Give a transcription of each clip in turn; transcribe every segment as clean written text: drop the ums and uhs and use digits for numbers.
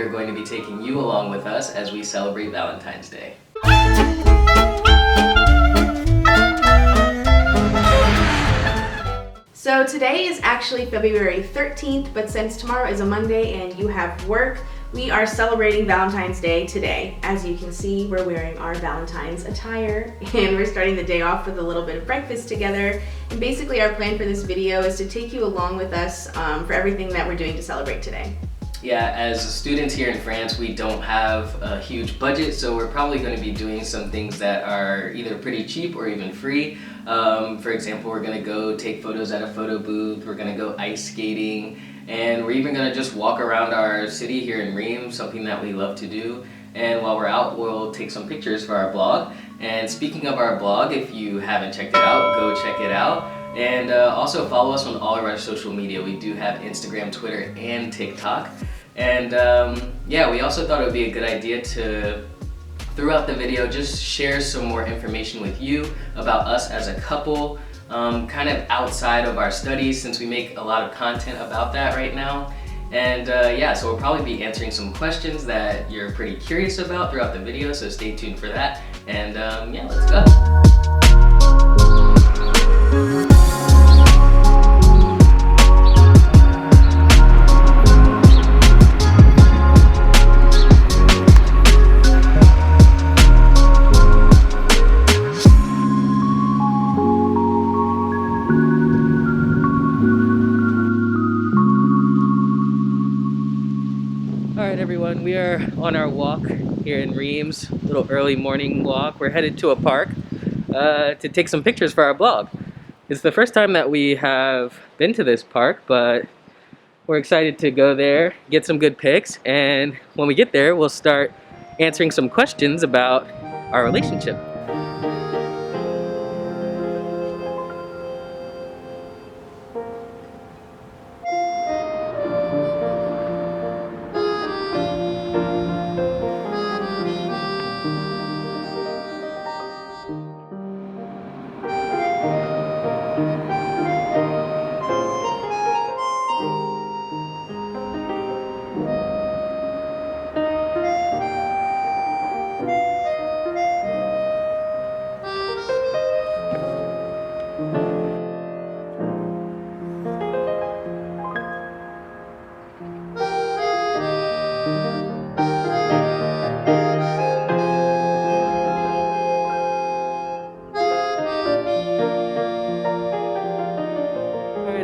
are going to be taking you along with us as we celebrate Valentine's Day. So today is actually February 13th, but since tomorrow is a Monday and you have work, we are celebrating Valentine's Day today. As you can see, we're wearing our Valentine's attire and we're starting the day off with a little bit of breakfast together. And basically our plan for this video is to take you along with us for everything that we're doing to celebrate today. Yeah, as students here in France, we don't have a huge budget, so we're probably going to be doing some things that are either pretty cheap or even free. For example, we're going to go take photos at a photo booth, we're going to go ice skating, and we're even going to just walk around our city here in Reims, something that we love to do. And while we're out, we'll take some pictures for our blog. And speaking of our blog, if you haven't checked it out, go check it out. And also follow us on all of our social media. We do have Instagram, Twitter, and TikTok. And yeah, we also thought it would be a good idea to, throughout the video, just share some more information with you about us as a couple, kind of outside of our studies, since we make a lot of content about that right now. And yeah, so we'll probably be answering some questions that you're pretty curious about throughout the video, so stay tuned for that. And yeah, let's go. Alright everyone, we are on our walk here in Reims, a little early morning walk. We're headed to a park to take some pictures for our blog. It's the first time that we have been to this park, but we're excited to go there, get some good pics, and when we get there, we'll start answering some questions about our relationship.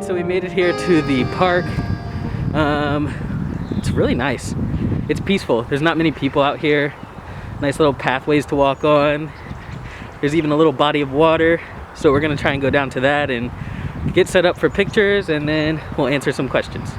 So we made it here to the park. It's really nice. It's peaceful. There's not many people out here. Nice little pathways to walk on. There's even a little body of water. So we're gonna try and go down to that and get set up for pictures, and then we'll answer some questions.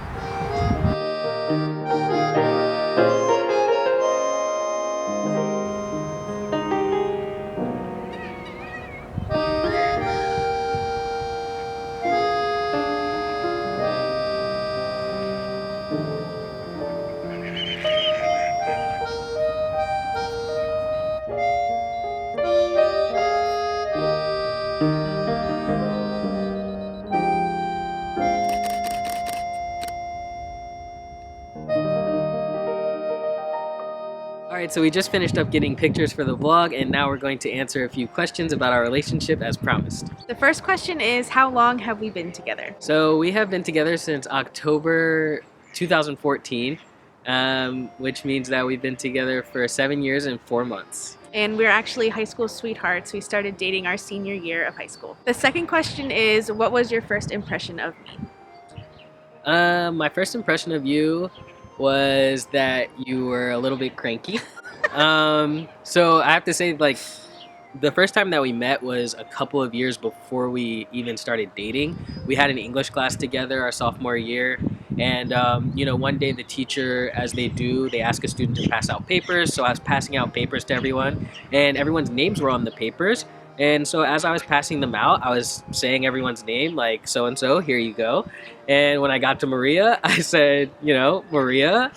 Alright, so we just finished up getting pictures for the vlog, and now we're going to answer a few questions about our relationship as promised. The first question is, how long have we been together? So we have been together since October 2014, which means that we've been together for 7 years and 4 months. And we're actually high school sweethearts. We started dating our senior year of high school. The second question is, what was your first impression of me? My first impression of you was that you were a little bit cranky. So I have to say, like, the first time that we met was a couple of years before we even started dating. We had an English class together our sophomore year, and you know, one day the teacher, as they do, they ask a student to pass out papers. So I was passing out papers to everyone, and everyone's names were on the papers. And so as I was passing them out, I was saying everyone's name, like, so-and-so, here you go. And when I got to Maria, I said, you know, Maria,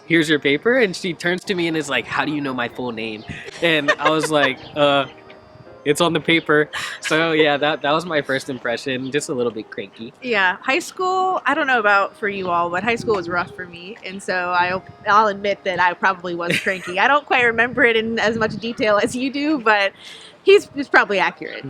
here's your paper. And she turns to me and is like, how do you know my full name? And I was like, It's on the paper. So yeah, that was my first impression. Just a little bit cranky. Yeah, high school, I don't know about for you all, but high school was rough for me. And so I'll admit that I probably was cranky. I don't quite remember it in as much detail as you do, but he's probably accurate.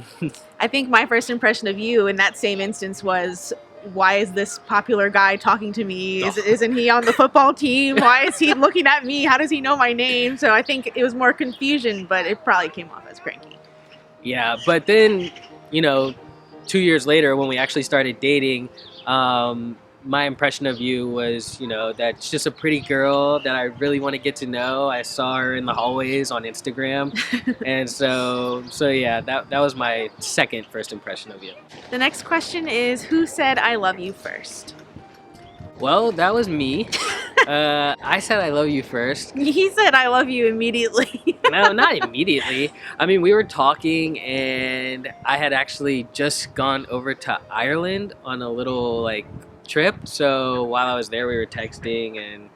I think my first impression of you in that same instance was, why is this popular guy talking to me? Isn't he on the football team? Why is he looking at me? How does he know my name? So I think it was more confusion, but it probably came off as cranky. Yeah, but then, 2 years later when we actually started dating, my impression of you was, that she's just a pretty girl that I really want to get to know. I saw her in the hallways on Instagram. And so yeah, that was my second first impression of you. The next question is, who said I love you first? Well, that was me. I said I love you first. He said I love you immediately. No, not immediately. I mean, we were talking and I had actually just gone over to Ireland on a little trip. So while I was there, we were texting and,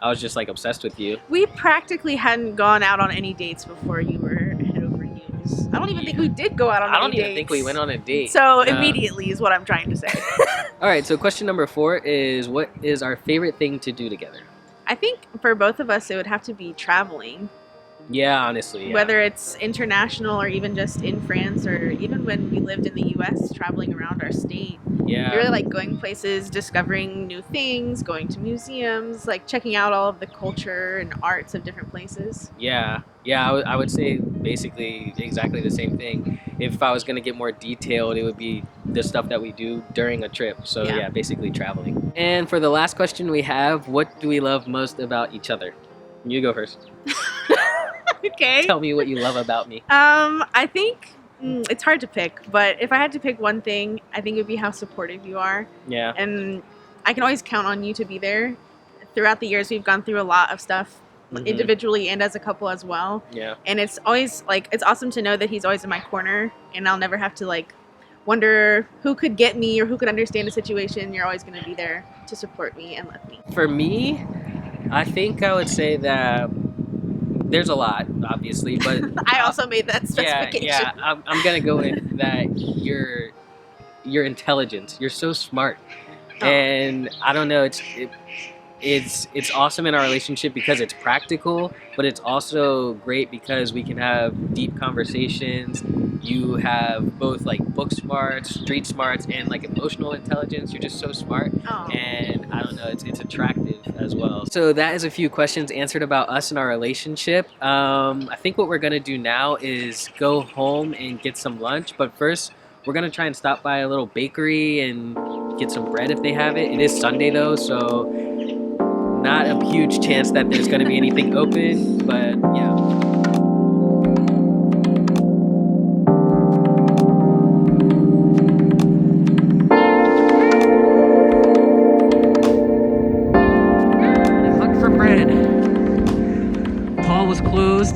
I was just obsessed with you. We practically hadn't gone out on any dates before you were head over heels. I don't even think we did go out on any dates. I don't even think we went on a date. So immediately is what I'm trying to say. All right, so question number 4 is, what is our favorite thing to do together? I think for both of us, it would have to be traveling. Yeah, honestly. Yeah. Whether it's international or even just in France, or even when we lived in the U.S., traveling around our state. Yeah. I really like going places, discovering new things, going to museums, checking out all of the culture and arts of different places. Yeah. Yeah, I would say basically exactly the same thing. If I was going to get more detailed, it would be the stuff that we do during a trip. So yeah, basically traveling. And for the last question we have, what do we love most about each other? You go first. Okay. Tell me what you love about me. I think it's hard to pick, but if I had to pick one thing, I think it would be how supportive you are. Yeah. And I can always count on you to be there. Throughout the years, we've gone through a lot of stuff, individually and as a couple as well. Yeah. And it's always it's awesome to know that he's always in my corner, and I'll never have to wonder who could get me or who could understand a situation. You're always going to be there to support me and love me. For me, I think I would say that there's a lot, obviously, but I also made that specification. Yeah, I'm gonna go with that. Your intelligence. You're so smart, and I don't know. It's awesome in our relationship because it's practical, but it's also great because we can have deep conversations. You have both book smarts, street smarts, and emotional intelligence. You're just so smart, and I don't know, it's attractive as well. So that is a few questions answered about us and our relationship. I think what we're gonna do now is go home and get some lunch, but first we're gonna try and stop by a little bakery and get some bread if they have it. It is Sunday though, so not a huge chance that there's gonna be anything open, but yeah. Paul was closed.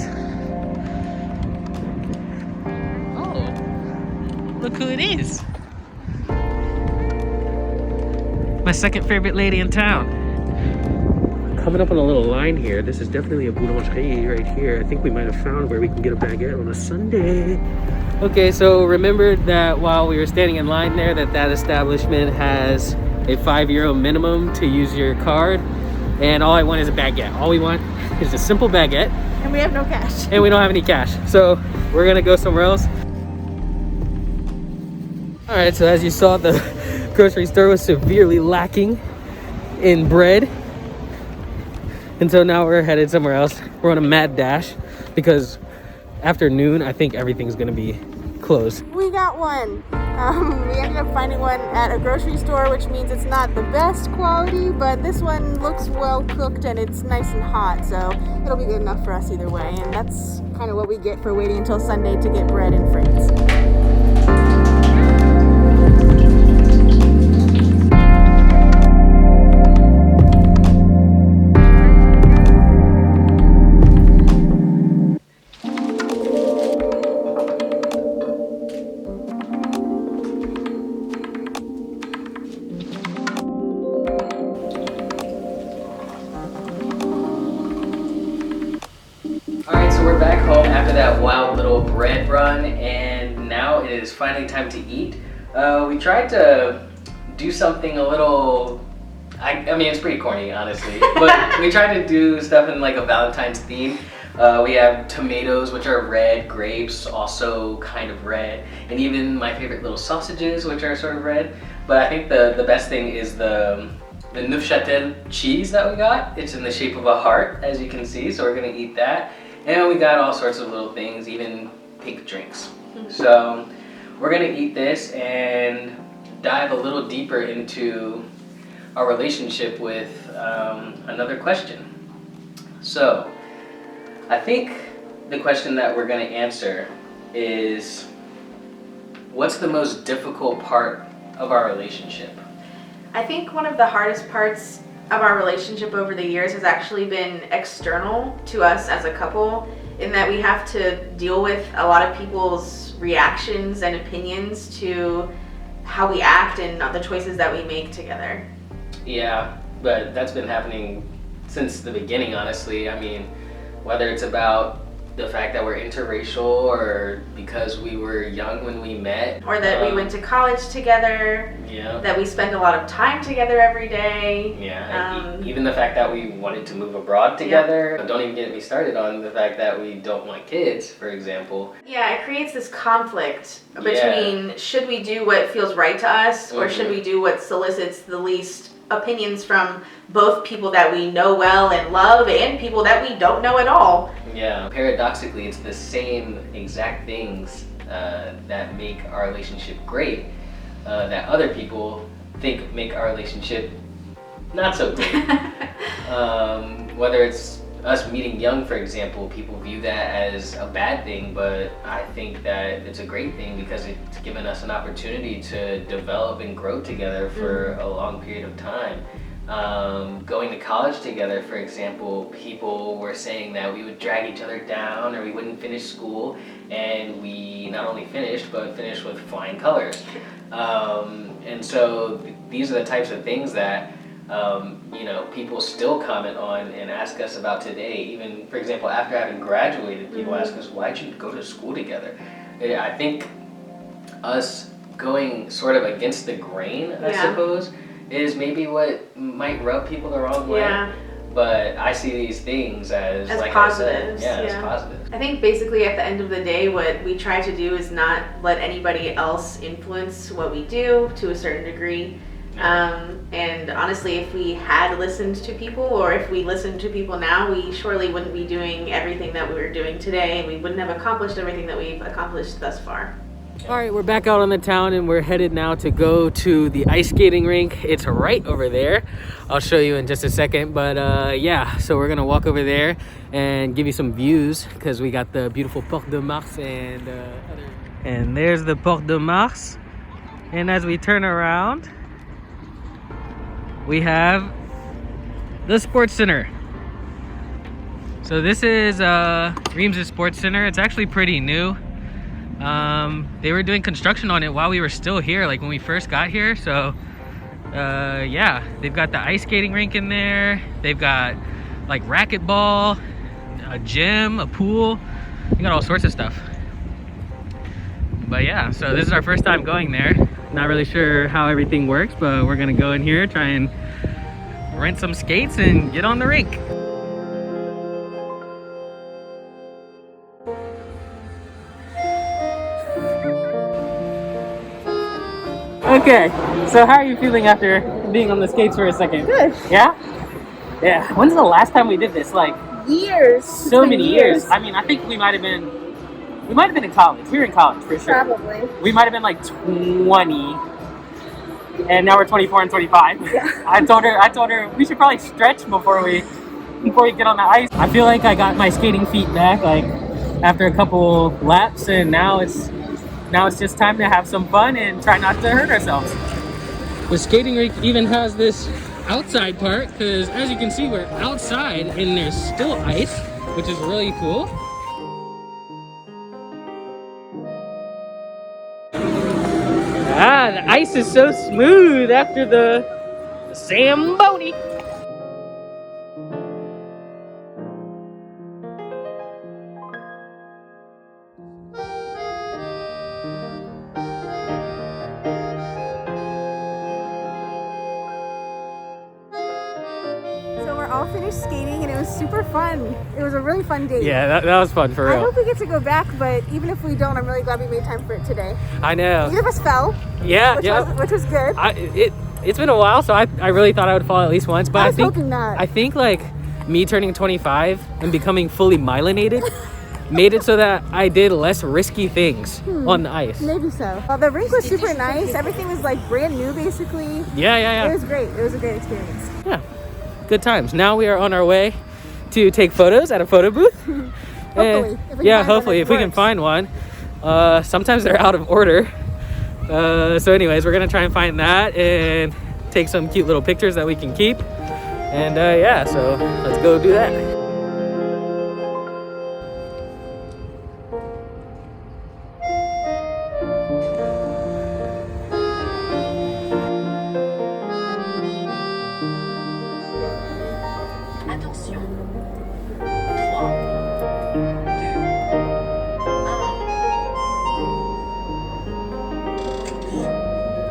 Oh, look who it is. My second favorite lady in town. Coming up on a little line here. This is definitely a boulangerie right here. I think we might have found where we can get a baguette on a Sunday. Okay, so remember that while we were standing in line there, that establishment has a €5 minimum to use your card. And all I want is a baguette. All we want is a simple baguette. And we have no cash. And we don't have any cash. So we're gonna go somewhere else. All right, so as you saw, the grocery store was severely lacking in bread. And so now we're headed somewhere else. We're on a mad dash because after noon, I think everything's gonna be closed. We got one. We ended up finding one at a grocery store, which means it's not the best quality, but this one looks well cooked and it's nice and hot, so it'll be good enough for us either way. And that's kind of what we get for waiting until Sunday to get bread in France. Alright, so we're back home after that wild little bread run. is finally time to eat. We tried to do something a little, I mean, it's pretty corny, honestly, but we tried to do stuff in like a Valentine's theme. We have tomatoes, which are red, grapes, also kind of red, and even my favorite little sausages, which are sort of red. But I think the best thing is the Neufchâtel cheese that we got. It's in the shape of a heart, as you can see, so we're gonna eat that. And we got all sorts of little things, even pink drinks. So we're gonna eat this and dive a little deeper into our relationship with another question. So I think the question that we're gonna answer is, what's the most difficult part of our relationship? I think one of the hardest parts of our relationship over the years has actually been external to us as a couple, in that we have to deal with a lot of people's reactions and opinions to how we act and the choices that we make together. Yeah, but that's been happening since the beginning, honestly. I mean, whether it's about the fact that we're interracial, or because we were young when we met, Or that we went to college together, yeah, that we spend a lot of time together every day. yeah, even the fact that we wanted to move abroad together. But don't even get me started on the fact that we don't want kids, for example. Yeah, it creates this conflict between should we do what feels right to us, or should we do what solicits the least opinions from both people that we know well and love and people that we don't know at all. Yeah, paradoxically, it's the same exact things that make our relationship great that other people think make our relationship not so great. Whether it's us meeting young, for example, people view that as a bad thing, but I think that it's a great thing because it's given us an opportunity to develop and grow together for a long period of time. Going to college together, for example, people were saying that we would drag each other down or we wouldn't finish school, and we not only finished, but finished with flying colors. And so these are the types of things that you know, people still comment on and ask us about today. Even, for example, after having graduated, people ask us, why'd you go to school together? I think us going sort of against the grain, I suppose, is maybe what might rub people the wrong way. Yeah. But I see these things as like positives. I said, as positives. I think basically at the end of the day, what we try to do is not let anybody else influence what we do to a certain degree. And honestly, if we had listened to people, or if we listened to people now, we surely wouldn't be doing everything that we're doing today, and we wouldn't have accomplished everything that we've accomplished thus far. All right, we're back out on the town and we're headed now to go to the ice skating rink. It's right over there. I'll show you in just a second, but yeah, so we're gonna walk over there and give you some views because we got the beautiful Porte de Mars and there's the Porte de Mars. And as we turn around, we have the Sports Center. So this is Reims' Sports Center. It's actually pretty new. They were doing construction on it while we were still here, like when we first got here. So yeah, they've got the ice skating rink in there. They've got like racquetball, a gym, a pool. They got all sorts of stuff. But yeah, so this is our first time going there. Not really sure how everything works, but we're gonna go in here, try and rent some skates and get on the rink. Okay, so how are you feeling after being on the skates for a second? Good. Yeah? Yeah. When's the last time we did this? Like Years. so many years. I mean, I think we might have been in college. We were in college for sure. Probably. We might have been like 20, and now we're 24 and 25. Yeah. I told her we should probably stretch before we get on the ice. I feel like I got my skating feet back like after a couple laps, and now it's just time to have some fun and try not to hurt ourselves. The skating rink even has this outside part because, as you can see, we're outside and there's still ice, which is really cool. Ah, the ice is so smooth after the Zamboni. finished skating and it was super fun. It was a really fun day. Yeah, that was fun for real. I hope we get to go back, but even if we don't, I'm really glad we made time for it today. I know. Neither of us fell. Yeah, which was good. It's been a while, so I really thought I would fall at least once, but I was hoping not. I think like me turning 25 and becoming fully myelinated made it so that I did less risky things on the ice. Maybe so. Well, the rink was super nice. Everything was like brand new, basically. Yeah. It was great. It was a great experience. Yeah, good times. Now we are on our way to take photos at a photo booth. Hopefully. If we can find one. Sometimes they're out of order. So anyways, we're gonna try and find that and take some cute little pictures that we can keep. And yeah, so let's go do that.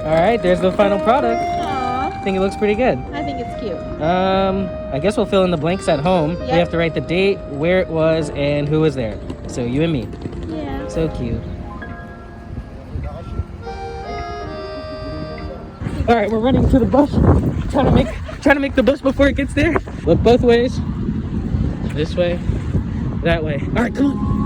All right, there's the final product. Aww. I think it looks pretty good. I think it's cute. I guess we'll fill in the blanks at home. Yep. We have to write the date, where it was, and who was there. So you and me. Yeah. So cute. All right, we're running to the bus. Trying to make the bus before it gets there. Look both ways. This way, that way. All right, come on.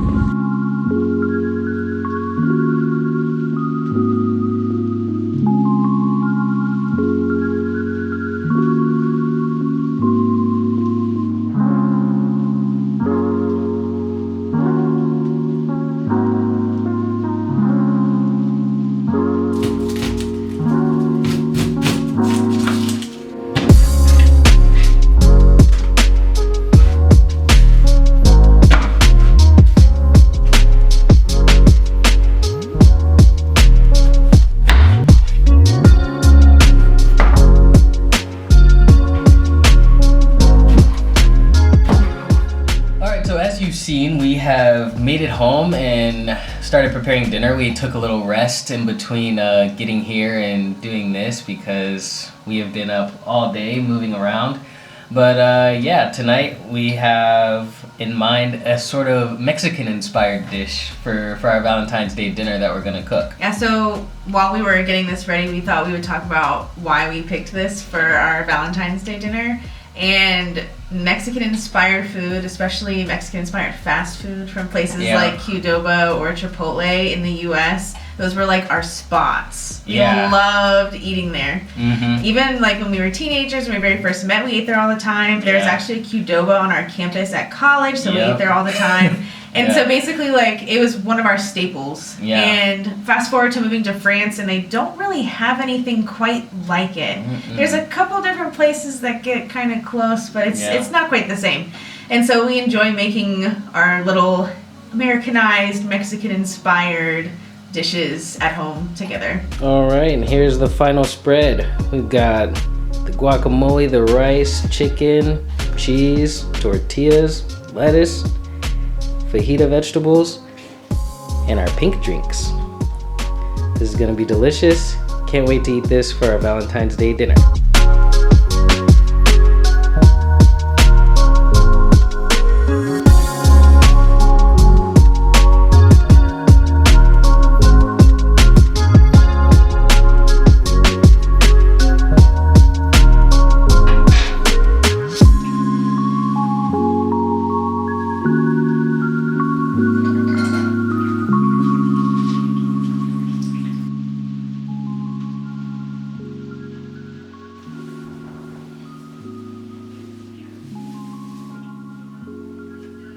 We have made it home and started preparing dinner. We took a little rest in between getting here and doing this because we have been up all day moving around. But yeah, tonight we have in mind a sort of Mexican-inspired dish for our Valentine's Day dinner that we're gonna cook. Yeah, so while we were getting this ready, we thought we would talk about why we picked this for our Valentine's Day dinner. And Mexican-inspired food, especially Mexican-inspired fast food from places like Qdoba or Chipotle in the U.S., those were like our spots. We loved eating there. Mm-hmm. Even like when we were teenagers, when we very first met, we ate there all the time. There's actually a Qdoba on our campus at college, so we ate there all the time. And so basically, like, it was one of our staples. Yeah. And fast forward to moving to France, and they don't really have anything quite like it. Mm-mm. There's a couple different places that get kind of close, but it's not quite the same. And so we enjoy making our little Americanized, Mexican-inspired dishes at home together. All right, and here's the final spread. We've got the guacamole, the rice, chicken, cheese, tortillas, lettuce, fajita vegetables, and our pink drinks. This is gonna be delicious. Can't wait to eat this for our Valentine's Day dinner.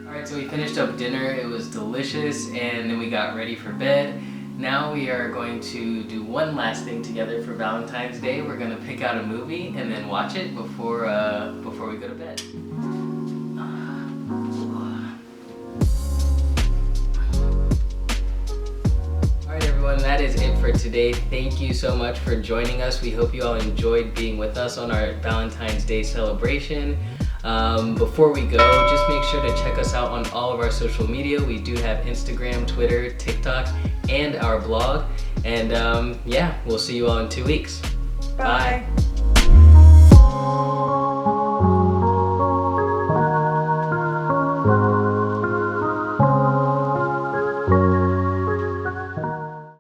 Alright, so we finished up dinner, it was delicious, and then we got ready for bed. Now we are going to do one last thing together for Valentine's Day. We're going to pick out a movie and then watch it before we go to bed. Alright everyone, that is it for today. Thank you so much for joining us. We hope you all enjoyed being with us on our Valentine's Day celebration. Before we go, just make sure to check us out on all of our social media. We do have Instagram, Twitter, TikTok, and our blog. And yeah, we'll see you all in 2 weeks. Bye. Bye.